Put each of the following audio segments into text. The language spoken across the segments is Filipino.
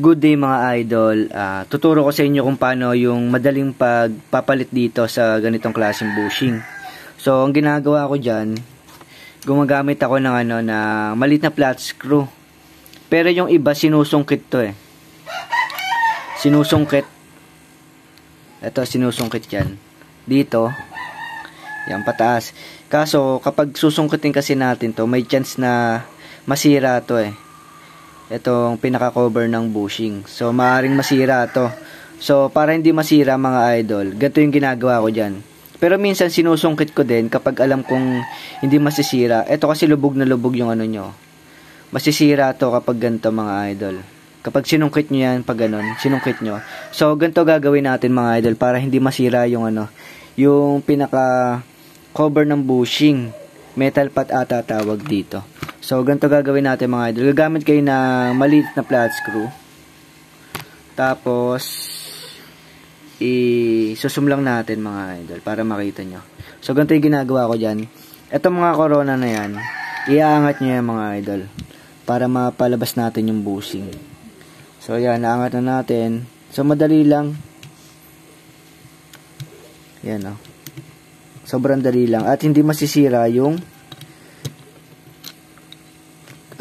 Good day mga idol. Tuturo ko sa inyo kung paano yung madaling pagpapalit dito sa ganitong klaseng bushing. So, ang ginagawa ko dyan, gumagamit ako ng maliit na flat screw. Pero yung iba sinusungkit to eh. Sinusungkit. Ito, sinusungkit yan. Dito. Yan, pataas. Kaso, kapag susungkitin kasi natin to, may chance na masira to eh. Itong pinaka-cover ng bushing. So, maaaring masira to. So, para hindi masira mga idol, ganito yung ginagawa ko dyan. Pero minsan sinusungkit ko din kapag alam kong hindi masisira. Ito kasi lubog na lubog yung nyo. Masisira to kapag ganito mga idol. Kapag sinungkit nyo yan, pag ganon, sinungkit nyo. So, ganito gagawin natin mga idol para hindi masira yung yung pinaka-cover ng bushing. Metal pot ata tawag dito. So, ganito gagawin natin mga idol. Gagamit kayo ng maliit na flat screw. Tapos, isusum lang natin mga idol para makita nyo. So, ganito yung ginagawa ko dyan. Itong mga corona na yan, iaangat nyo yan mga idol. Para mapalabas natin yung bushing. So, yan. Naangat na natin. So, madali lang. Yan o. Sobrang dali lang. At hindi masisira yung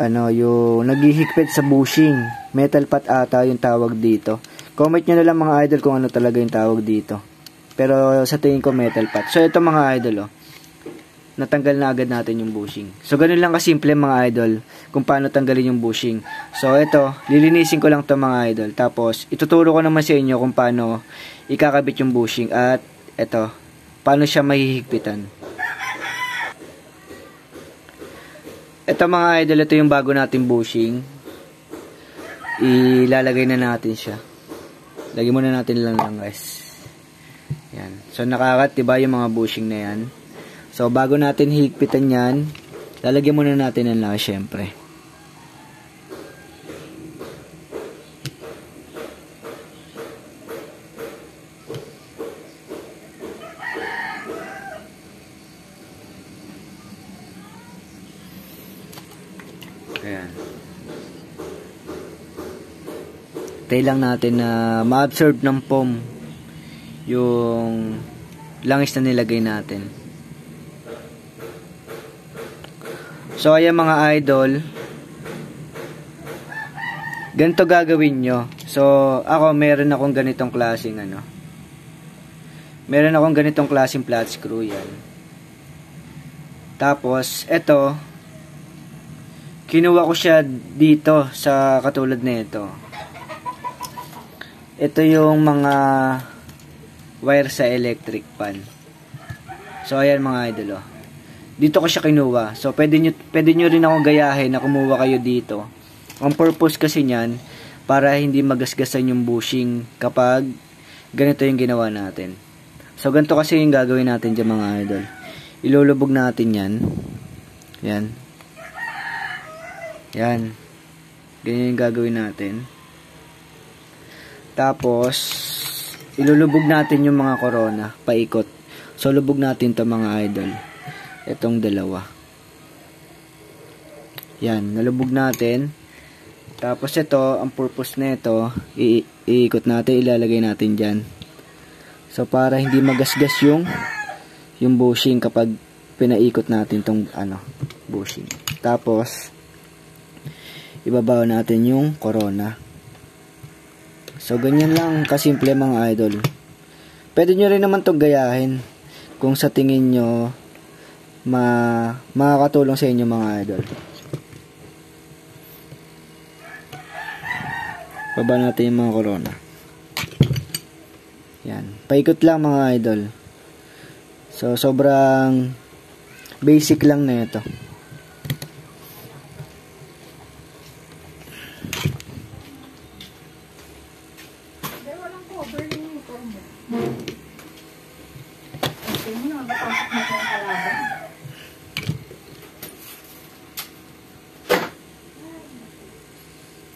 yung naghihigpit sa bushing. Metal pot ata yung tawag dito. Comment nyo na lang mga idol kung ano talaga yung tawag dito. Pero sa tingin ko metal pot. So ito mga idol natanggal na agad natin yung bushing. So ganun lang kasimple mga idol kung paano tanggalin yung bushing. So ito, lilinisin ko lang to mga idol. Tapos ituturo ko naman sa inyo kung paano ikakabit yung bushing. At ito, paano siya mahihigpitan. Ito mga idol, ito yung bago nating bushing. Ilalagay na natin siya. Lagyan muna natin lang guys. Yan. So nakakat, diba yung mga bushing na yan. So bago natin higpitan yan, lalagyan muna natin ng lang syempre. Ayan. Tayo lang natin na ma-absorb ng foam yung langis na nilagay natin. So, ayan mga idol. Ganito gagawin nyo. So, ako meron akong ganitong klaseng meron akong ganitong klaseng flat screw yan. Tapos, eto kinuha ko siya dito sa katulad nito. Ito yung mga wire sa electric fan. So ayan mga idol dito ko siya kinuha. So pwede nyo rin ako gayahin na kumuha kayo dito. Ang purpose kasi niyan para hindi magasgasan yung bushing kapag ganito yung ginawa natin. So ganito kasi yung gagawin natin dyan mga idol. Ilulubog natin yan. Yan. Yan. Ganyan yung gagawin natin. Tapos, ilulubog natin yung mga corona. Paikot. So, lubog natin to mga idol. Itong dalawa. Yan. Nalubog natin. Tapos, ito, ang purpose na ito, iikot natin, ilalagay natin dyan. So, para hindi magasgas yung bushing kapag pinaikot natin tong bushing. Tapos, ibabaw natin yung corona. So, ganyan lang kasimple mga idol. Pwede nyo rin naman itong gayahin kung sa tingin nyo makakatulong sa inyo mga idol. Baba natin yung mga corona. Yan. Paikot lang mga idol. So, sobrang basic lang na ito.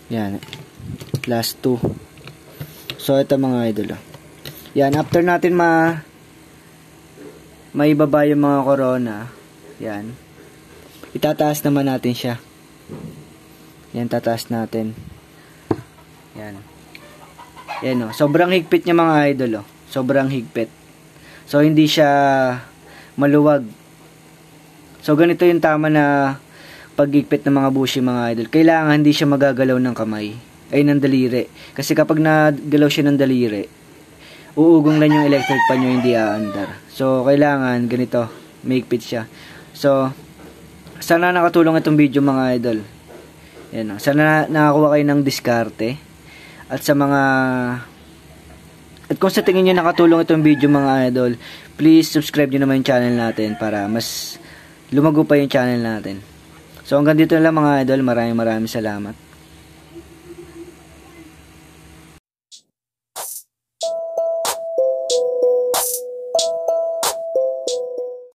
Yan. Last 2. So, ito mga idol. Yan. After natin maibaba yung mga corona. Yan. Itataas naman natin siya. Yan, tataas natin. Yan. Yan, oh. Sobrang higpit niya mga idol, oh. Sobrang higpit. So, hindi siya maluwag. So, ganito yung tama na paghigpit ng mga bushi mga idol. Kailangan hindi siya magagalaw ng kamay. Ay, ng daliri. Kasi kapag nagalaw siya ng daliri, uugong lang yung electric pan nyo, hindi aandar. So, kailangan ganito. Mahigpit siya. So, sana nakatulong itong video mga idol. Yan, oh. Sana nakakuha kayo ng diskarte. At sa mga... At kung sa tingin nyo nakatulong itong video mga idol, please subscribe nyo naman yung channel natin para mas lumago pa yung channel natin. So hanggang dito na lang mga idol, maraming salamat.